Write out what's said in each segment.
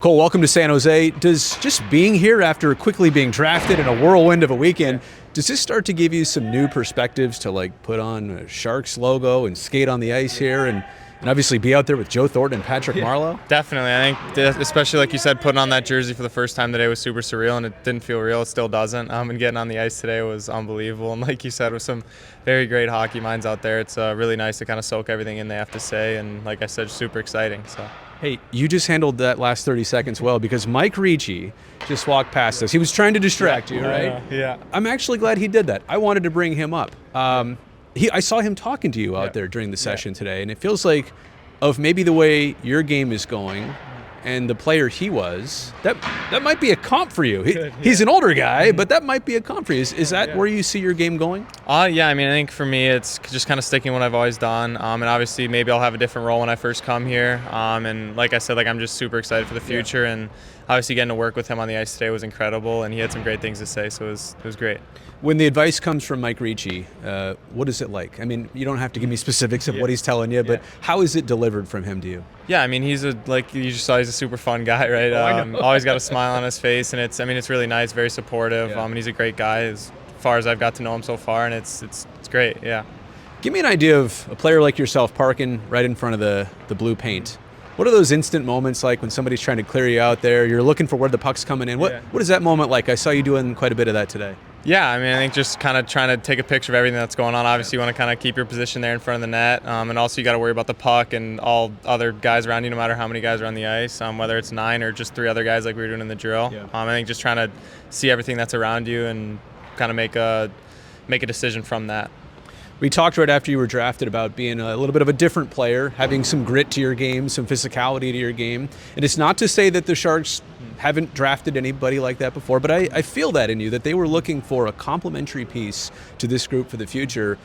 Cole, welcome to San Jose. Does just being here after quickly being drafted in a whirlwind of a weekend, does this start to give you some new perspectives to like put on a Sharks logo and skate on the ice here and obviously be out there with Joe Thornton and Patrick Marleau? Definitely. I think, especially like you said, putting on that jersey for the first time today was super surreal, and it didn't feel real. It still doesn't. And getting on the ice today was unbelievable. And like you said, with some very great hockey minds out there, it's really nice to kind of soak everything in they have to say. And like I said, super exciting. So. Hey, you just handled that last 30 seconds well because Mike Ricci just walked past us. He was trying to distract you, right? Yeah. I'm actually glad he did that. I wanted to bring him up. I saw him talking to you out there during the session today, and it feels like of maybe the way your game is going and the player he was, that might be a comp for you. He's an older guy, but that might be a comp for you. Is that where you see your game going? Yeah, I mean, I think for me, it's just kind of sticking what I've always done. And obviously, maybe I'll have a different role when I first come here. And like I said, like I'm just super excited for the future. And obviously, getting to work with him on the ice today was incredible. And he had some great things to say, so it was great. When the advice comes from Mike Ricci, what is it like? I mean, you don't have to give me specifics of what he's telling you, but how is it delivered from him to you? Yeah, I mean, like you just saw, he's a super fun guy, right? Always got a smile on his face, and it's really nice, very supportive, and he's a great guy as far as I've got to know him so far, and it's great, yeah. Give me an idea of a player like yourself parking right in front of the blue paint. What are those instant moments like when somebody's trying to clear you out there? You're looking for where the puck's coming in. What is that moment like? I saw you doing quite a bit of that today. Yeah, I mean, I think just kind of trying to take a picture of everything that's going on. Obviously, you want to kind of keep your position there in front of the net, and also you got to worry about the puck and all other guys around you, no matter how many guys are on the ice, whether it's 9 or just 3 other guys like we were doing in the drill. I think just trying to see everything that's around you and kind of make a decision from that. We talked right after you were drafted about being a little bit of a different player, having some grit to your game, some physicality to your game. And it's not to say that the Sharks haven't drafted anybody like that before, but I feel that in you, that they were looking for a complementary piece to this group for the future.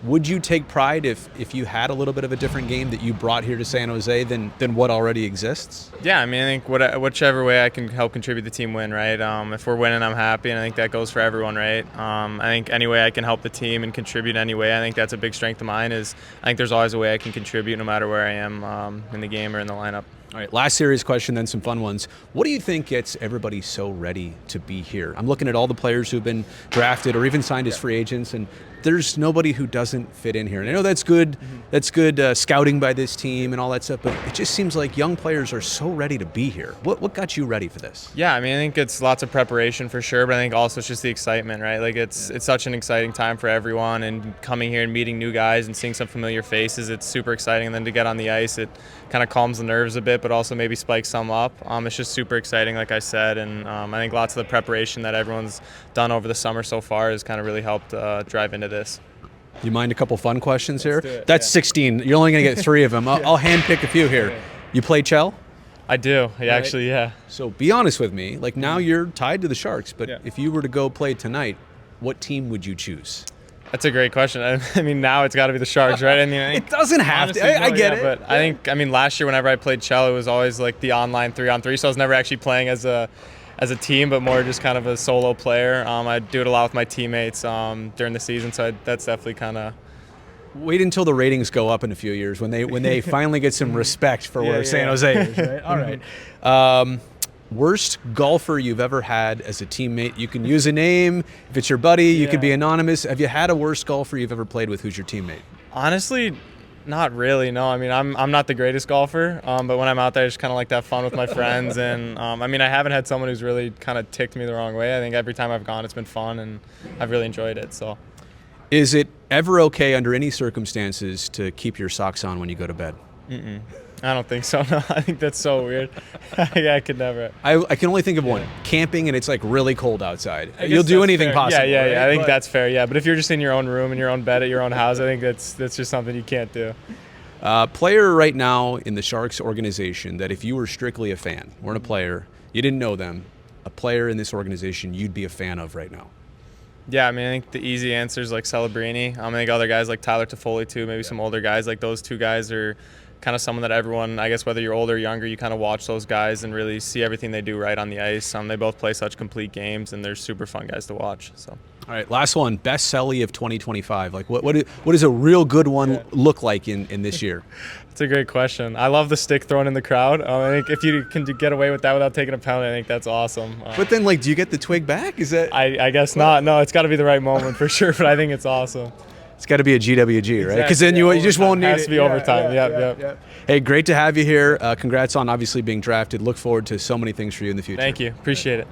Would you take pride if you had a little bit of a different game that you brought here to San Jose than what already exists? Yeah, I mean, I think whichever way I can help contribute the team win, right? If we're winning, I'm happy, and I think that goes for everyone, right? I think any way I can help the team and contribute any way, I think that's a big strength of mine. I think there's always a way I can contribute no matter where I am in the game or in the lineup. All right, last serious question, then some fun ones. What do you think gets everybody so ready to be here? I'm looking at all the players who've been drafted or even signed as free agents, and there's nobody who doesn't fit in here. And I know that's good. That's good scouting by this team and all that stuff. But it just seems like young players are so ready to be here. What got you ready for this? Yeah, I mean, I think it's lots of preparation for sure, but I think also it's just the excitement, right? Like it's such an exciting time for everyone, and coming here and meeting new guys and seeing some familiar faces, it's super exciting. And then to get on the ice, it kind of calms the nerves a bit, but also maybe spikes some up. It's just super exciting, like I said, and I think lots of the preparation that everyone's done over the summer so far has kind of really helped drive into this. You mind a couple fun questions here? That's 16. You're only going to get 3 of them. I'll hand pick a few here. You play Chell? I do, actually, yeah. So be honest with me. Like now you're tied to the Sharks, but if you were to go play tonight, what team would you choose? That's a great question. I mean, now it's got to be the Sharks, right? I mean, it doesn't have to. I get it. But I think, last year whenever I played Chell, it was always like the online 3-on-3, so I was never actually playing as a team, but more just kind of a solo player. I do it a lot with my teammates during the season, so that's definitely kind of. Wait until the ratings go up in a few years when they finally get some respect for where San Jose is, right? All right. Worst golfer you've ever had as a teammate? You can use a name. If it's your buddy, you could be anonymous. Have you had a worst golfer you've ever played with? Who's your teammate? Honestly, not really, no. I mean, I'm not the greatest golfer, but when I'm out there, I just kind of like to have fun with my friends. And, I haven't had someone who's really kind of ticked me the wrong way. I think every time I've gone, it's been fun, and I've really enjoyed it. So, is it ever okay under any circumstances to keep your socks on when you go to bed? I don't think so, no. I think that's so weird. I could never. I can only think of one. Camping and it's like really cold outside. You'll do anything possible. Yeah. Right? I think that's fair, yeah. But if you're just in your own room, in your own bed, at your own house, I think that's just something you can't do. Player right now in the Sharks organization that if you were strictly a fan, weren't a player, you didn't know them, a player in this organization you'd be a fan of right now? Yeah, I think the easy answer is like Celebrini. I think other guys like Tyler Toffoli too, maybe some older guys. Like those 2 guys are kind of someone that everyone, I guess whether you're older or younger, you kind of watch those guys and really see everything they do right on the ice. They both play such complete games, and they're super fun guys to watch. So. All right, last one. Best celly of 2025. Like, what does a real good one look like in this year? It's a great question. I love the stick thrown in the crowd. I think if you can get away with that without taking a penalty, I think that's awesome. But then, like, do you get the twig back? Is that? I guess not. No, it's got to be the right moment for sure. But I think it's awesome. It's got to be a GWG, right? Because then you just won't need it. It has to be overtime. Yep. Hey, great to have you here. Congrats on obviously being drafted. Look forward to so many things for you in the future. Thank you. Appreciate it.